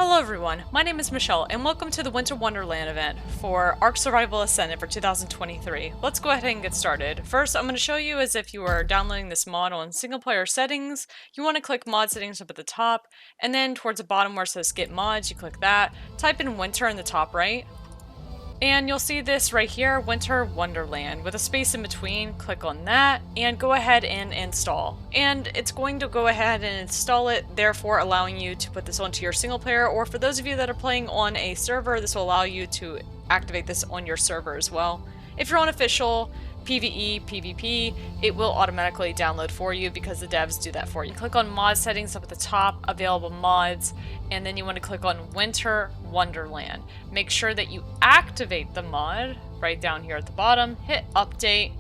Hello everyone, my name is Michelle and welcome to the Winter Wonderland event for Ark Survival Ascended for 2023. Let's go ahead and get started. First, I'm going to show you as if you are downloading this mod on single player settings. You want to click mod settings up at the top, and then towards the bottom where it says get mods, you click that, type in winter in the top right. And you'll see this right here, Winter Wonderland, with a space in between. Click on that and go ahead and install. And it's going to go ahead and install it, therefore allowing you to put this onto your single player, or for those of you that are playing on a server, this will allow you to activate this on your server as well. If you're on official, PvE, PvP, it will automatically download for you because the devs do that for you. Click on mod settings up at the top, available mods, and then you want to click on Winter Wonderland. Make sure that you activate the mod right down here at the bottom, hit update,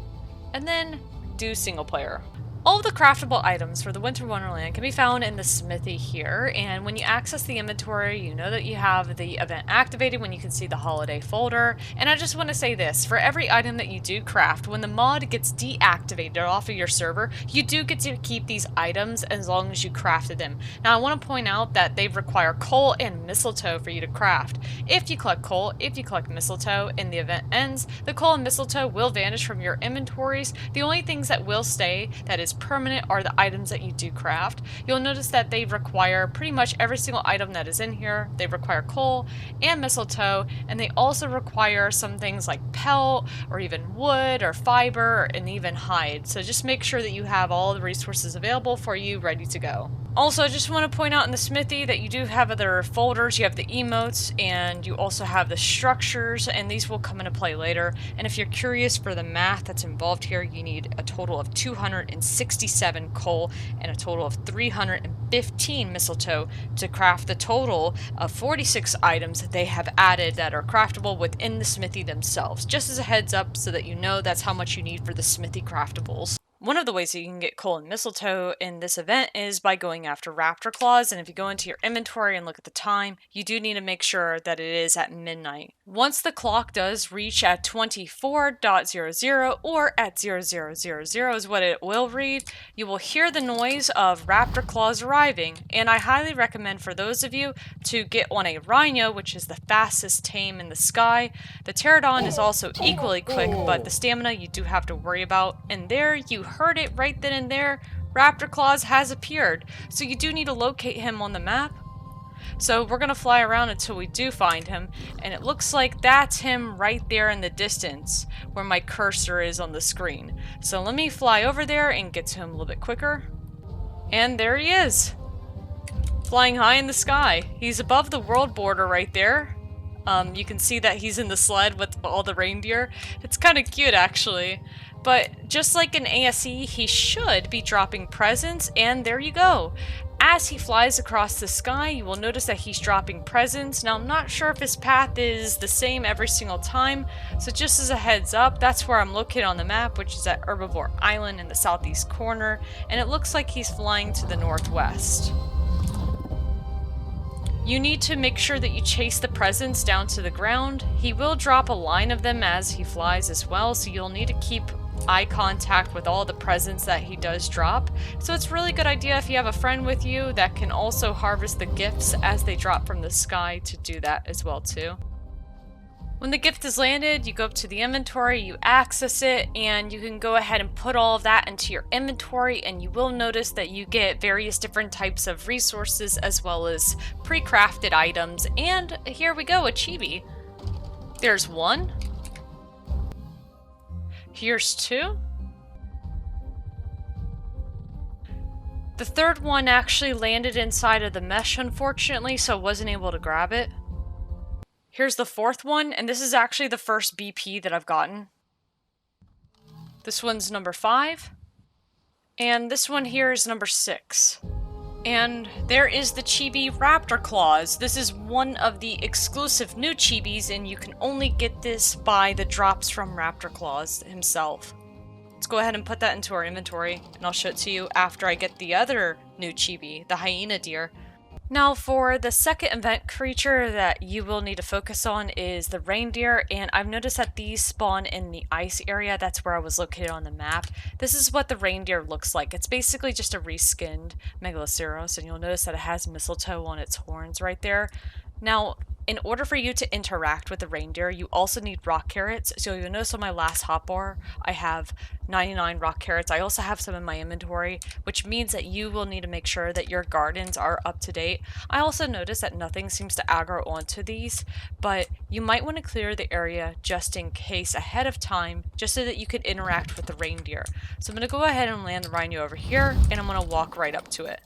and then do single player. All of the craftable items for the Winter Wonderland can be found in the smithy here, and when you access the inventory, you know that you have the event activated when you can see the holiday folder. And I just want to say this, for every item that you do craft, when the mod gets deactivated off of your server, you do get to keep these items as long as you crafted them. Now I want to point out that they require coal and mistletoe for you to craft. If you collect coal, if you collect mistletoe, and the event ends, the coal and mistletoe will vanish from your inventories. The only things that will stay that is permanent are the items that you do craft. You'll notice that they require pretty much every single item that is in here. They require coal and mistletoe, and they also require some things like pelt or even wood or fiber and even hide. So just make sure that you have all the resources available for you ready to go. Also, I just want to point out in the smithy that you do have other folders. You have the emotes and you also have the structures, and these will come into play later. And if you're curious for the math that's involved here, you need a total of 267 coal and a total of 315 mistletoe to craft the total of 46 items that they have added that are craftable within the smithy themselves. Just as a heads up so that you know that's how much you need for the smithy craftables. One of the ways that you can get coal and mistletoe in this event is by going after RaptorClauss, and if you go into your inventory and look at the time, you do need to make sure that it is at midnight. Once the clock does reach at 24.00 or at 0000 is what it will read, you will hear the noise of RaptorClauss arriving, and I highly recommend for those of you to get on a Rhino, which is the fastest tame in the sky. The Pterodon is also equally quick, but the stamina you do have to worry about, and there you heard it right then and there, RaptorClauss has appeared, so you do need to locate him on the map. So we're gonna fly around until we do find him, and it looks like that's him right there in the distance where my cursor is on the screen. So let me fly over there and get to him a little bit quicker. And there he is, flying high in the sky. He's above the world border right there. You can see that he's in the sled with all the reindeer. It's kind of cute actually. But just like in ASE, he should be dropping presents, and there you go. As he flies across the sky, you will notice that he's dropping presents. Now, I'm not sure if his path is the same every single time, so just as a heads up, that's where I'm located on the map, which is at Herbivore Island in the southeast corner, and it looks like he's flying to the northwest. You need to make sure that you chase the presents down to the ground. He will drop a line of them as he flies as well, so you'll need to keep eye contact with all the presents that he does drop. So it's a really good idea if you have a friend with you that can also harvest the gifts as they drop from the sky to do that as well too. When the gift is landed, you go up to the inventory, you access it, and you can go ahead and put all of that into your inventory, and you will notice that you get various different types of resources as well as pre-crafted items. And here we go, a chibi. There's one. Here's two. The third one actually landed inside of the mesh, unfortunately, so I wasn't able to grab it. Here's the fourth one, and this is actually the first BP that I've gotten. This one's number 5. And this one here is number 6. And there is the chibi RaptorClauss. This is one of the exclusive new chibis, and you can only get this by the drops from RaptorClauss himself. Let's go ahead and put that into our inventory, and I'll show it to you after I get the other new chibi, the hyena deer. Now for the second event creature that you will need to focus on is the reindeer, and I've noticed that these spawn in the ice area. That's where I was located on the map. This is what the reindeer looks like. It's basically just a reskinned Megaloceros, and you'll notice that it has mistletoe on its horns right there. Now, in order for you to interact with the reindeer, you also need rock carrots. So you'll notice on my last hotbar, I have 99 rock carrots. I also have some in my inventory, which means that you will need to make sure that your gardens are up to date. I also noticed that nothing seems to aggro onto these, but you might want to clear the area just in case ahead of time, just so that you can interact with the reindeer. So I'm going to go ahead and land the rhino over here, and I'm going to walk right up to it.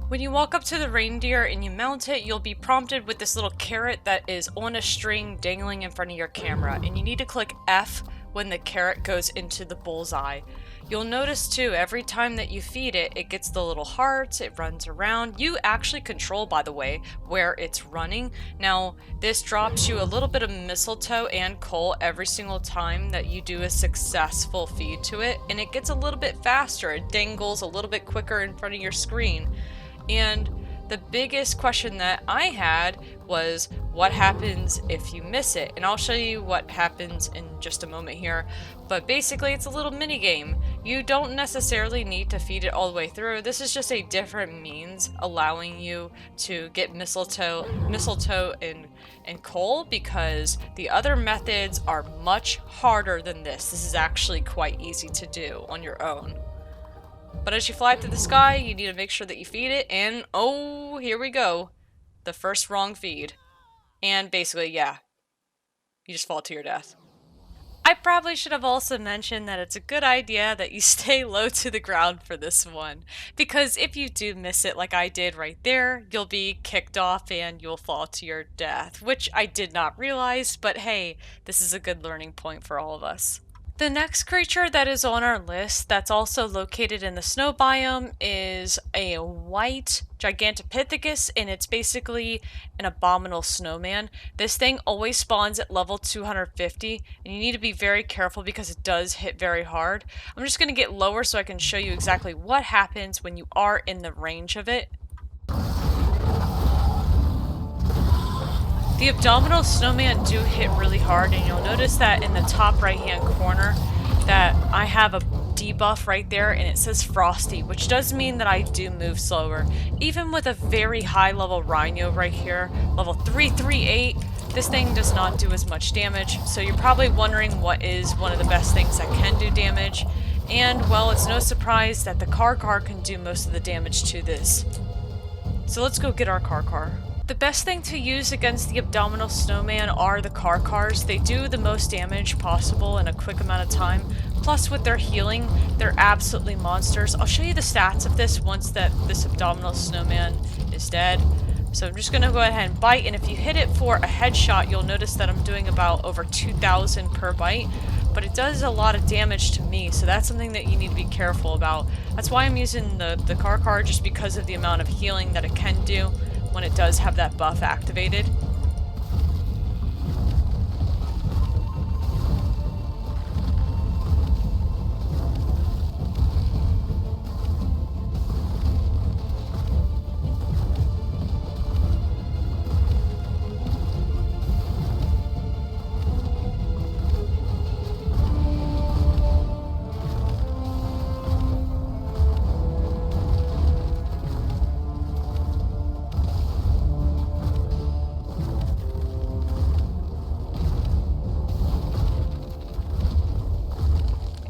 When you walk up to the reindeer and you mount it, you'll be prompted with this little carrot that is on a string dangling in front of your camera, and you need to click F when the carrot goes into the bullseye. You'll notice too, every time that you feed it, it gets the little hearts, it runs around. You actually control, by the way, where it's running. Now, this drops you a little bit of mistletoe and coal every single time that you do a successful feed to it, and it gets a little bit faster. It dangles a little bit quicker in front of your screen. And the biggest question that I had was, what happens if you miss it? And I'll show you what happens in just a moment here. But basically, it's a little mini game. You don't necessarily need to feed it all the way through. This is just a different means allowing you to get mistletoe and coal, because the other methods are much harder than this. This is actually quite easy to do on your own. But as you fly through the sky, you need to make sure that you feed it, and oh, here we go. The first wrong feed. And basically, yeah, you just fall to your death. I probably should have also mentioned that it's a good idea that you stay low to the ground for this one, because if you do miss it like I did right there, you'll be kicked off and you'll fall to your death, which I did not realize, but hey, this is a good learning point for all of us. The next creature that is on our list that's also located in the snow biome is a white gigantopithecus, and it's basically an Abdominal Snowman. This thing always spawns at level 250, and you need to be very careful because it does hit very hard. I'm just going to get lower so I can show you exactly what happens when you are in the range of it. The Abdominal Snowman do hit really hard, and you'll notice that in the top right hand corner that I have a debuff right there, and it says Frosty, which does mean that I do move slower. Even with a very high level Rhino right here, level 338, this thing does not do as much damage, so you're probably wondering what is one of the best things that can do damage, and well, it's no surprise that the car can do most of the damage to this. So let's go get our car. The best thing to use against the Abdominal Snowman are the cars. They do the most damage possible in a quick amount of time. Plus, with their healing, they're absolutely monsters. I'll show you the stats of this once that this Abdominal Snowman is dead. So I'm just going to go ahead and bite, and if you hit it for a headshot, you'll notice that I'm doing about over 2,000 per bite. But it does a lot of damage to me, so that's something that you need to be careful about. That's why I'm using the car just because of the amount of healing that it can do when it does have that buff activated.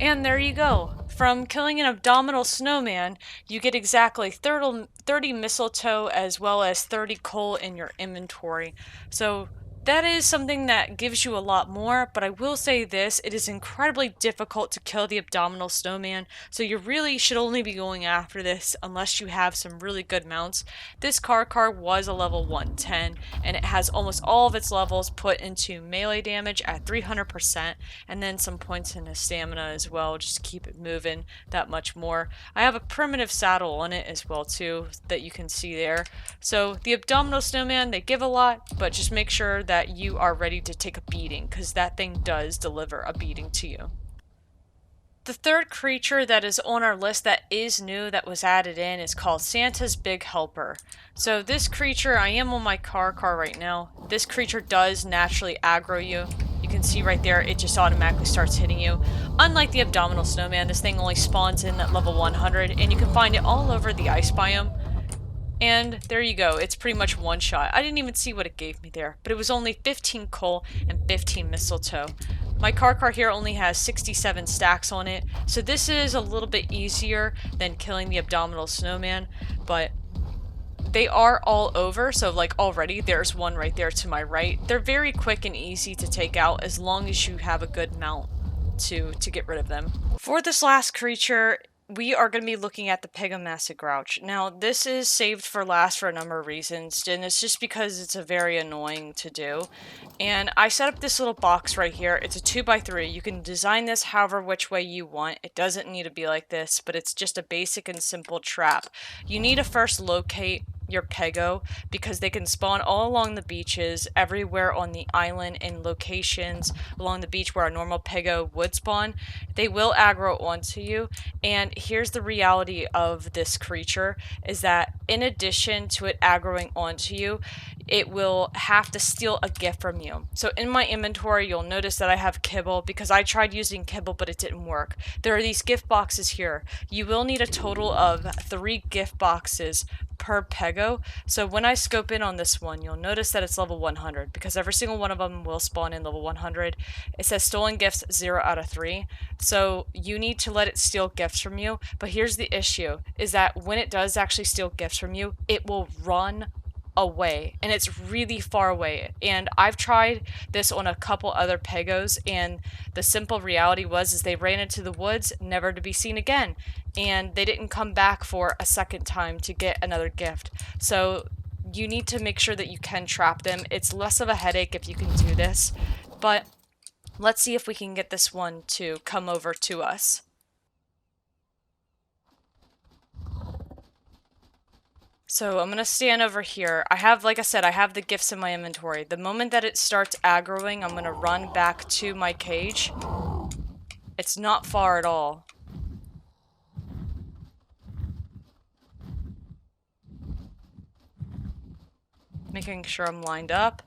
And there you go. From killing an Abdominal Snowman, you get exactly 30 mistletoe as well as 30 coal in your inventory. So that is something that gives you a lot more, but I will say this, it is incredibly difficult to kill the Abdominal Snowman, so you really should only be going after this unless you have some really good mounts. This car was a level 110, and it has almost all of its levels put into melee damage at 300%, and then some points in his stamina as well, just to keep it moving that much more. I have a primitive saddle on it as well too, that you can see there. So the Abdominal Snowman, they give a lot, but just make sure that that you are ready to take a beating, because that thing does deliver a beating to you. The third creature that is on our list that is new that was added in is called Santa's Big Helper. So this creature, I am on my car right now. This creature does naturally aggro you. You can see right there, it just automatically starts hitting you. Unlike the Abdominal Snowman, this thing only spawns in at level 100, and you can find it all over the ice biome. And there you go, it's pretty much one shot. I didn't even see what it gave me there, but it was only 15 coal and 15 mistletoe. My car here only has 67 stacks on it, so this is a little bit easier than killing the Abdominal Snowman, but they are all over, so like already there's one right there to my right. They're very quick and easy to take out as long as you have a good mount to get rid of them. For this last creature, we are going to be looking at the Pego Grouch. Now, this is saved for last for a number of reasons, and it's just because it's a very annoying to do. And I set up this little box right here. It's a 2x3. You can design this however which way you want. It doesn't need to be like this, but it's just a basic and simple trap. You need to first locate your Pego, because they can spawn all along the beaches, everywhere on the island, in locations along the beach where a normal Pego would spawn. They will aggro onto you, and here's the reality of this creature, is that in addition to it aggroing onto you, it will have to steal a gift from you. So in my inventory, you'll notice that I have kibble, because I tried using kibble, but it didn't work. There are these gift boxes here. You will need a total of 3 gift boxes per Pego. So when I scope in on this one, you'll notice that it's level 100, because every single one of them will spawn in level 100. It says stolen gifts 0 out of 3. So you need to let it steal gifts from you. But here's the issue, is that when it does actually steal gifts from you, it will run away, and it's really far away. And I've tried this on a couple other Pegos, and the simple reality is they ran into the woods, never to be seen again, and they didn't come back for a second time to get another gift. So you need to make sure that you can trap them. It's less of a headache if you can do this, but let's see if we can get this one to come over to us. So I'm going to stand over here. I have, like I said, I have the gifts in my inventory. The moment that it starts aggroing, I'm going to run back to my cage. It's not far at all. Making sure I'm lined up.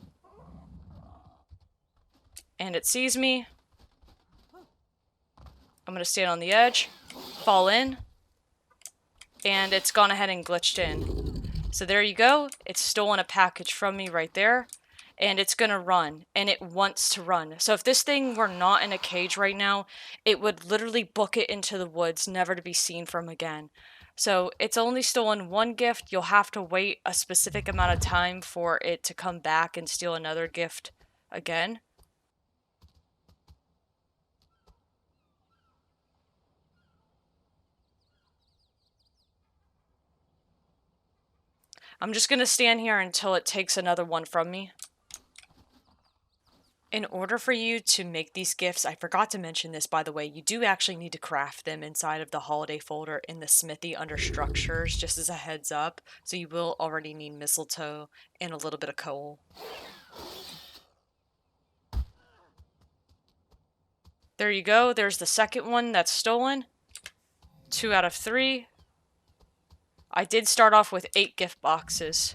And it sees me. I'm going to stand on the edge, fall in, and it's gone ahead and glitched in. So there you go. It's stolen a package from me right there, and it's going to run, and it wants to run. So if this thing were not in a cage right now, it would literally book it into the woods, never to be seen from again. So it's only stolen one gift. You'll have to wait a specific amount of time for it to come back and steal another gift again. I'm just going to stand here until it takes another one from me. In order for you to make these gifts, I forgot to mention this, by the way, you do actually need to craft them inside of the holiday folder in the smithy under structures, just as a heads up. So you will already need mistletoe and a little bit of coal. There you go. There's the second one that's stolen. 2 out of 3. I did start off with 8 gift boxes.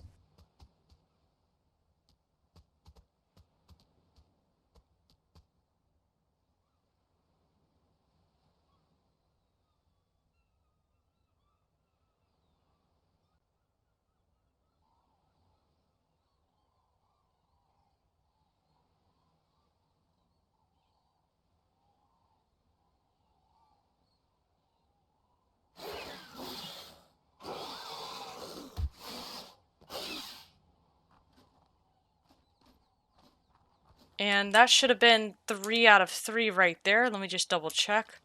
And that should have been 3 out of 3 right there. Let me just double check.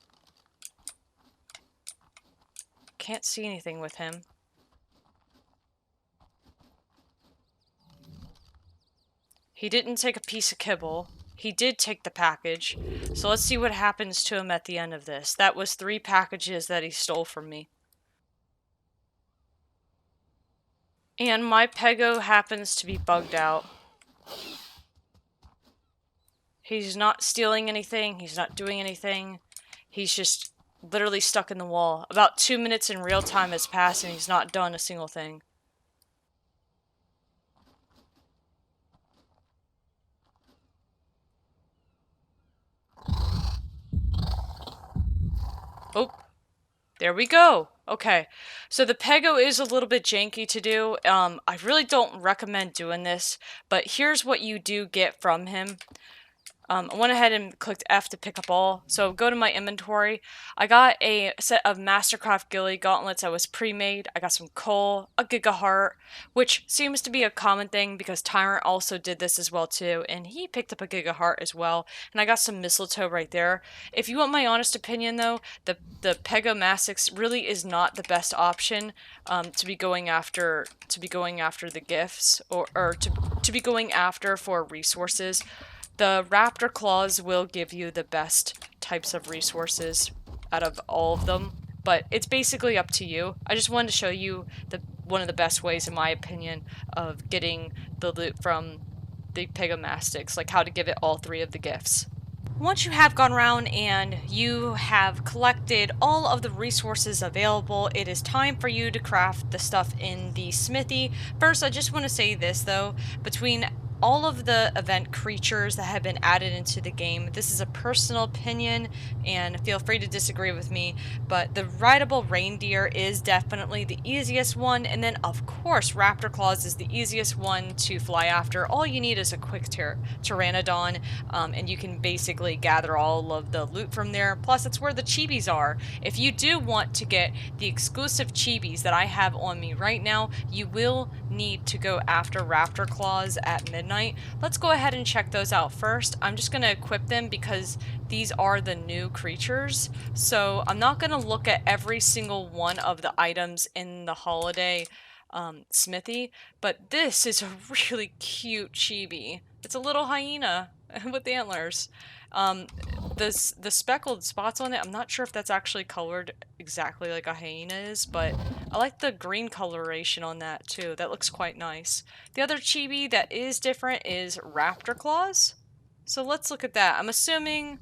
Can't see anything with him. He didn't take a piece of kibble. He did take the package. So let's see what happens to him at the end of this. That was 3 packages that he stole from me. And my Pego happens to be bugged out. He's not stealing anything. He's not doing anything. He's just literally stuck in the wall. About 2 minutes in real time has passed and he's not done a single thing. Oh, there we go. Okay, so the Pego is a little bit janky to do. I really don't recommend doing this, but here's what you do get from him. I went ahead and clicked F to pick up all. So go to my inventory. I got a set of Mastercraft Ghillie gauntlets that was pre-made. I got some coal, a gigaheart, which seems to be a common thing because Tyrant also did this as well too, and he picked up a gigaheart as well. And I got some mistletoe right there. If you want my honest opinion though, the pegomastax really is not the best option to be going after the gifts or to be going after for resources. The RaptorClauss will give you the best types of resources out of all of them, but it's basically up to you. I just wanted to show you one of the best ways, in my opinion, of getting the loot from the pegomastax, like how to give it all 3 of the gifts. Once you have gone around and you have collected all of the resources available, it is time for you to craft the stuff in the smithy. First, I just want to say this though, between all of the event creatures that have been added into the game, this is a personal opinion and feel free to disagree with me, but the Rideable Reindeer is definitely the easiest one, and then of course RaptorClauss is the easiest one to fly after. All you need is a quick Pteranodon, and you can basically gather all of the loot from there. Plus it's where the chibis are. If you do want to get the exclusive chibis that I have on me right now, you will need to go after RaptorClauss at midnight. Let's go ahead and check those out first. I'm just going to equip them because these are the new creatures. So I'm not going to look at every single one of the items in the holiday smithy, but this is a really cute chibi. It's a little hyena with antlers. The speckled spots on it, I'm not sure if that's actually colored exactly like a hyena is, but I like the green coloration on that too. That looks quite nice. The other chibi that is different is RaptorClauss. So let's look at that. I'm assuming,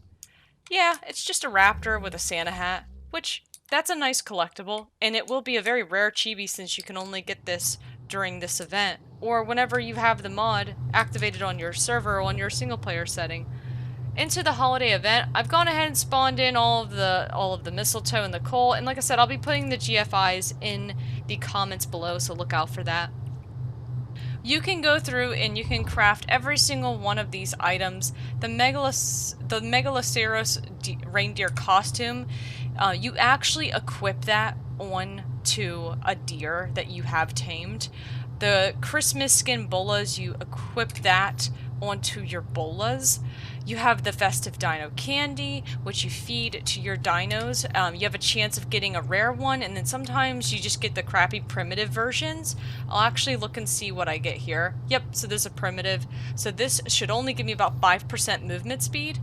yeah, it's just a raptor with a Santa hat, which that's a nice collectible, and it will be a very rare chibi since you can only get this during this event, or whenever you have the mod activated on your server or on your single player setting. Into the holiday event, I've gone ahead and spawned in all of the mistletoe and the coal, and like I said, I'll be putting the GFIs in the comments below, so look out for that. You can go through and you can craft every single one of these items. The Megaloceros reindeer costume, you actually equip that onto a deer that you have tamed. The Christmas skin bolas, you equip that onto your bolas. You have the festive dino candy, which you feed to your dinos. You have a chance of getting a rare one, and then sometimes you just get the crappy primitive versions. I'll actually look and see what I get here. Yep, so there's a primitive. So this should only give me about 5% movement speed.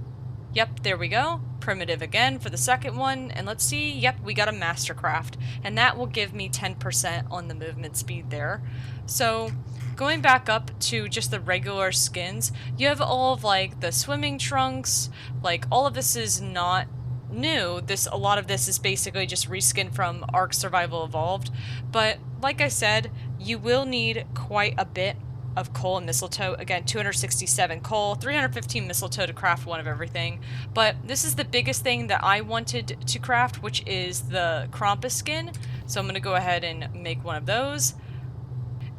Yep, there we go. Primitive again for the second one, and let's see, yep, we got a Mastercraft, and that will give me 10% on the movement speed there. So going back up to just the regular skins, you have all of like the swimming trunks, like all of this is not new. A lot of this is basically just reskin from Ark Survival Evolved, but like I said, you will need quite a bit of coal and mistletoe. Again, 267 coal, 315 mistletoe to craft one of everything. But this is the biggest thing that I wanted to craft, which is the Krampus skin. So I'm going to go ahead and make one of those.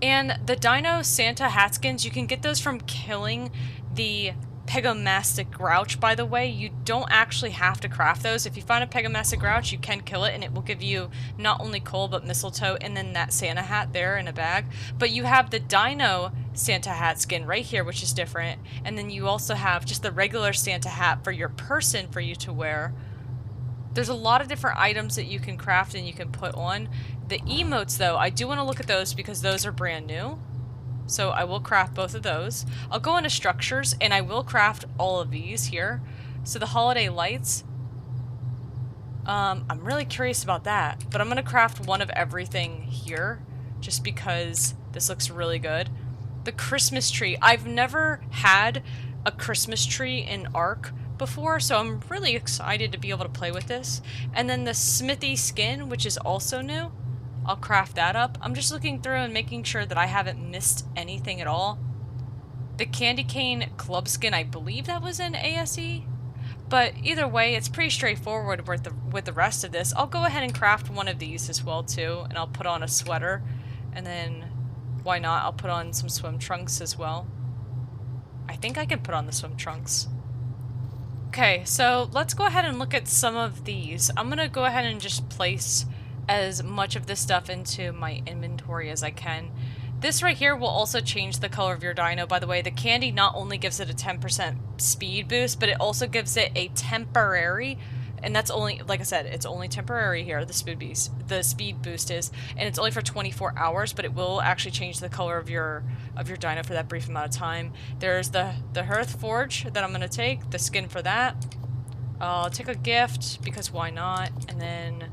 And the Dino Santa hat skins, you can get those from killing the Pego Grouch, by the way. You don't actually have to craft those. If you find a Pego Grouch, you can kill it, and it will give you not only coal, but mistletoe, and then that Santa hat there in a bag. But you have the Dino Santa hat skin right here, which is different. And then you also have just the regular Santa hat for your person for you to wear. There's a lot of different items that you can craft and you can put on. The emotes, though, I do want to look at those because those are brand new. So I will craft both of those. I'll go into structures and I will craft all of these here. So the holiday lights, I'm really curious about that, but I'm going to craft one of everything here just because this looks really good. The Christmas tree, I've never had a Christmas tree in Ark before, so I'm really excited to be able to play with this. And then the smithy skin, which is also new. I'll craft that up. I'm just looking through and making sure that I haven't missed anything at all. The candy cane club skin, I believe that was in ASE. But either way, it's pretty straightforward with the rest of this. I'll go ahead and craft one of these as well too, and I'll put on a sweater. And then, why not, I'll put on some swim trunks as well. I think I can put on the swim trunks. Okay, so let's go ahead and look at some of these. I'm gonna go ahead and just place as much of this stuff into my inventory as I can. This right here will also change the color of your dino. By the way, the candy not only gives it a 10% speed boost, but it also gives it a temporary, and that's only, like I said, it's only temporary here, the speed boost is, and it's only for 24 hours, but it will actually change the color of your dino for that brief amount of time. There's the Hearth Forge that I'm going to take, the skin for that. I'll take a gift, because why not, and then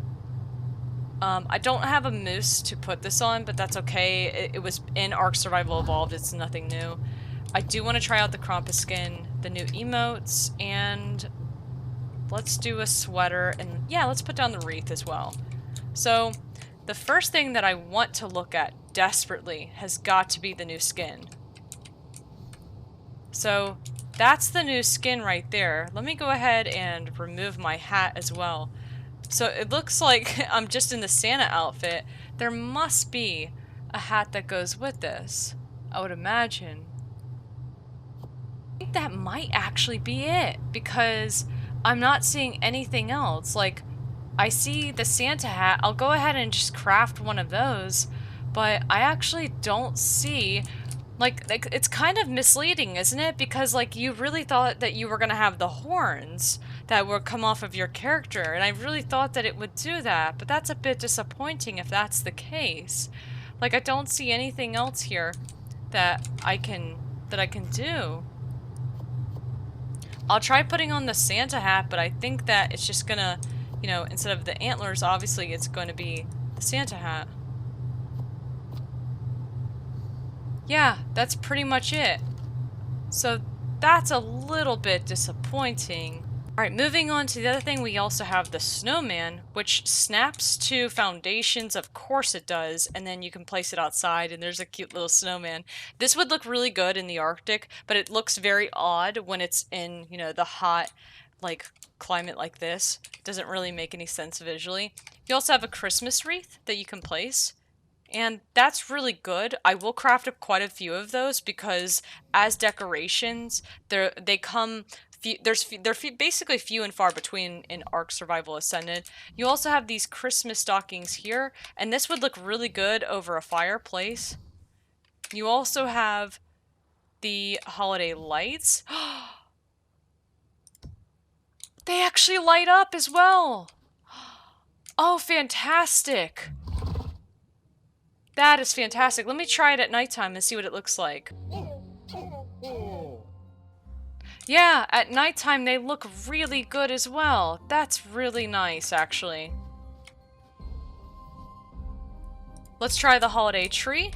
I don't have a moose to put this on, but that's okay. It was in Ark Survival Evolved, it's nothing new. I do want to try out the Krampus skin, the new emotes, and let's do a sweater, and yeah, let's put down the wreath as well. So, the first thing that I want to look at desperately has got to be the new skin. So, that's the new skin right there. Let me go ahead and remove my hat as well. So it looks like I'm just in the Santa outfit. There must be a hat that goes with this, I would imagine. I think that might actually be it, because I'm not seeing anything else. Like, I see the Santa hat, I'll go ahead and just craft one of those, but I actually don't see... Like, it's kind of misleading, isn't it? Because, like, you really thought that you were gonna have the horns that would come off of your character, and I really thought that it would do that, but that's a bit disappointing if that's the case. Like, I don't see anything else here that I can do. I'll try putting on the Santa hat, but I think that it's just gonna, you know, instead of the antlers, obviously it's going to be the Santa hat. Yeah, that's pretty much it. So that's a little bit disappointing. Alright, moving on to the other thing, we also have the snowman, which snaps to foundations, of course it does, and then you can place it outside and there's a cute little snowman. This would look really good in the Arctic, but it looks very odd when it's in, you know, the hot, like, climate like this. It doesn't really make any sense visually. You also have a Christmas wreath that you can place. And that's really good. I will craft up quite a few of those because as decorations, they're basically few and far between in Ark Survival Ascended. You also have these Christmas stockings here, and this would look really good over a fireplace. You also have the holiday lights. They actually light up as well. Oh, fantastic. That is fantastic. Let me try it at nighttime and see what it looks like. Yeah, at nighttime they look really good as well. That's really nice, actually. Let's try the holiday tree.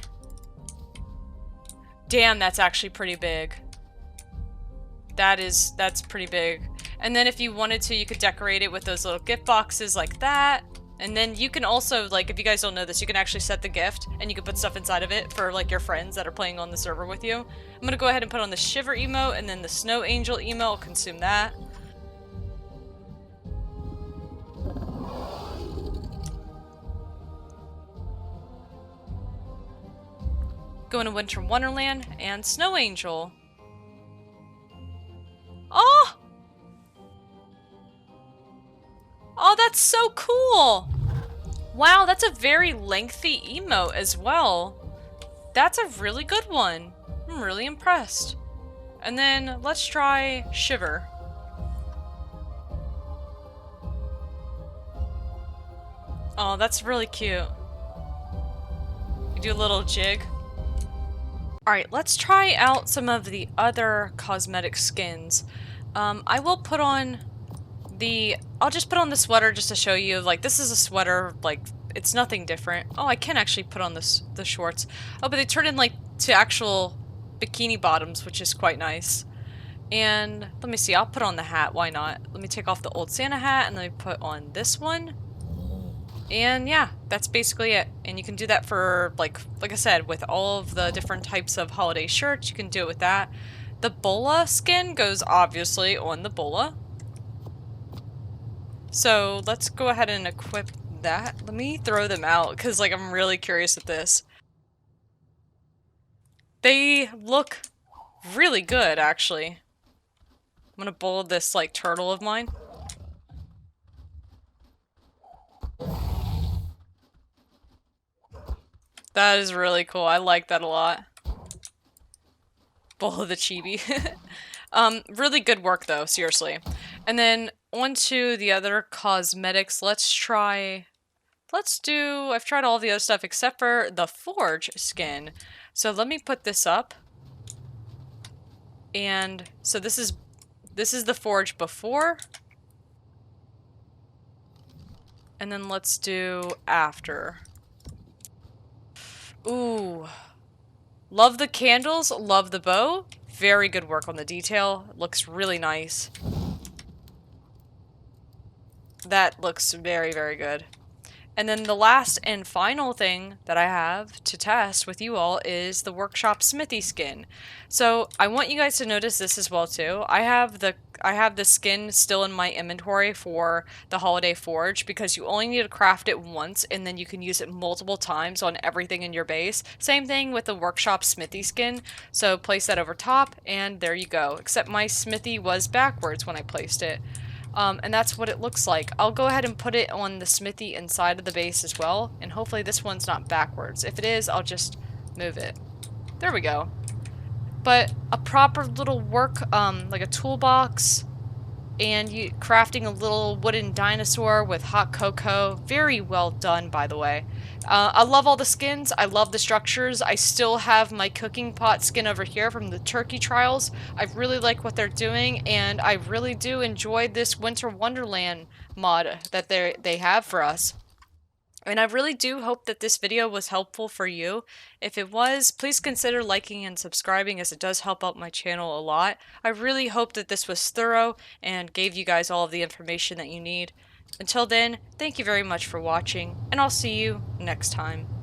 Damn, that's actually pretty big. That's pretty big. And then if you wanted to, you could decorate it with those little gift boxes like that. And then you can also, like, if you guys don't know this, you can actually set the gift, and you can put stuff inside of it for, like, your friends that are playing on the server with you. I'm gonna go ahead and put on the Shiver emote, and then the Snow Angel emote, I'll consume that. Go into Winter Wonderland, and Snow Angel. Oh! Oh, that's so cool! Wow, that's a very lengthy emote as well. That's a really good one. I'm really impressed. And then let's try Shiver. Oh, that's really cute. You do a little jig. Alright, let's try out some of the other cosmetic skins. I will put on I'll just put on the sweater just to show you, like, this is a sweater, like, it's nothing different. Oh, I can actually put on the shorts. Oh, but they turn in, like, to actual bikini bottoms, which is quite nice. And let me see, I'll put on the hat, why not? Let me take off the old Santa hat and let me put on this one. And yeah, that's basically it. And you can do that for, like I said, with all of the different types of holiday shirts, you can do it with that. The bola skin goes obviously on the bola. So let's go ahead and equip that. Let me throw them out, because like I'm really curious at this. They look really good, actually. I'm gonna bold this like turtle of mine. That is really cool. I like that a lot. Bowl of the chibi. Really good work though, seriously. And then on to the other cosmetics. I've tried all the other stuff except for the forge skin. So let me put this up. And so this is the forge before. And then let's do after. Ooh. Love the candles, love the bow. Very good work on the detail. Looks really nice. That looks very, very good. And then the last and final thing that I have to test with you all is the workshop smithy skin. So I want you guys to notice this as well too. I have the skin still in my inventory for the holiday forge because you only need to craft it once and then you can use it multiple times on everything in your base. Same thing with the workshop smithy skin. So place that over top and there you go. Except my smithy was backwards when I placed it. And that's what it looks like. I'll go ahead and put it on the smithy inside of the base as well, and hopefully this one's not backwards. If it is, I'll just move it. There we go. But a proper little work, like a toolbox, and you crafting a little wooden dinosaur with hot cocoa. Very well done, by the way. I love all the skins. I love the structures. I still have my cooking pot skin over here from the turkey trials. I really like what they're doing, and I really do enjoy this Winter Wonderland mod that they have for us. And I really do hope that this video was helpful for you. If it was, please consider liking and subscribing as it does help out my channel a lot. I really hope that this was thorough and gave you guys all of the information that you need. Until then, thank you very much for watching, and I'll see you next time.